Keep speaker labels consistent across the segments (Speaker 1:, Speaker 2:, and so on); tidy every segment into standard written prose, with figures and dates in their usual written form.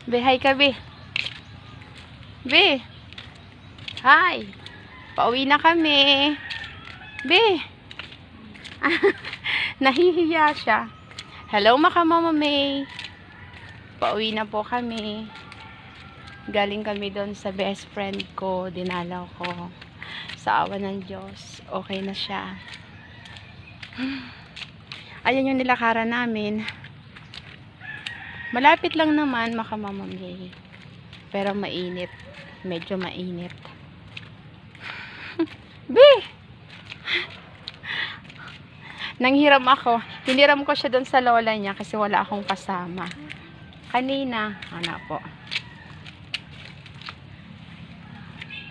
Speaker 1: Be, hi ka, Be. Be. Hi. Pauwi na kami. Be. Nahihiya siya. Hello, Mama May. Pauwi na po kami. Galing kami doon sa best friend ko. Dinalaw ko. Sa awa ng Diyos. Okay na siya. Ayan yung nilakaran namin. Malapit lang naman, Mama May. Pero mainit. Medyo mainit. Be! Nanghiram ako. Hiniram ko siya doon sa lola niya kasi wala akong kasama. Kanina. Ano po.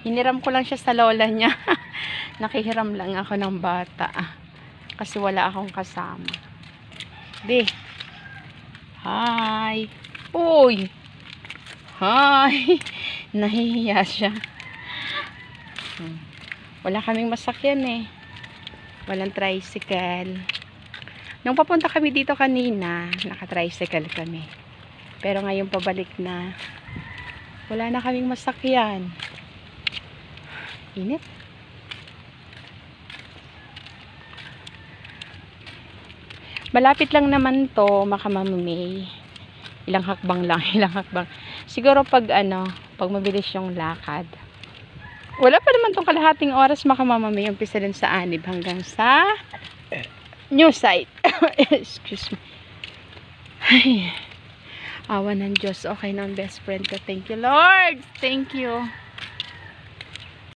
Speaker 1: Hiniram ko lang siya sa lola niya. Nakihiram lang ako ng bata. Kasi wala akong kasama. Be. Hi. Uy. Hi. Nahihiya siya. Wala kaming masakyan eh. Walang tricycle. Nung papunta kami dito kanina, naka-tricycle kami. Pero ngayon pabalik na. Wala na kaming masakyan. Init. Malapit lang naman to, Mama May. Ilang hakbang lang, ilang hakbang. Siguro pag pag mabilis yung lakad. Wala pa naman tong kalahating oras, Mama May. Umpisa din sa 6 hanggang sa new site. Excuse me. Ay, awa ng Diyos. Okay na ang best friend ko. Thank you, Lord. Thank you.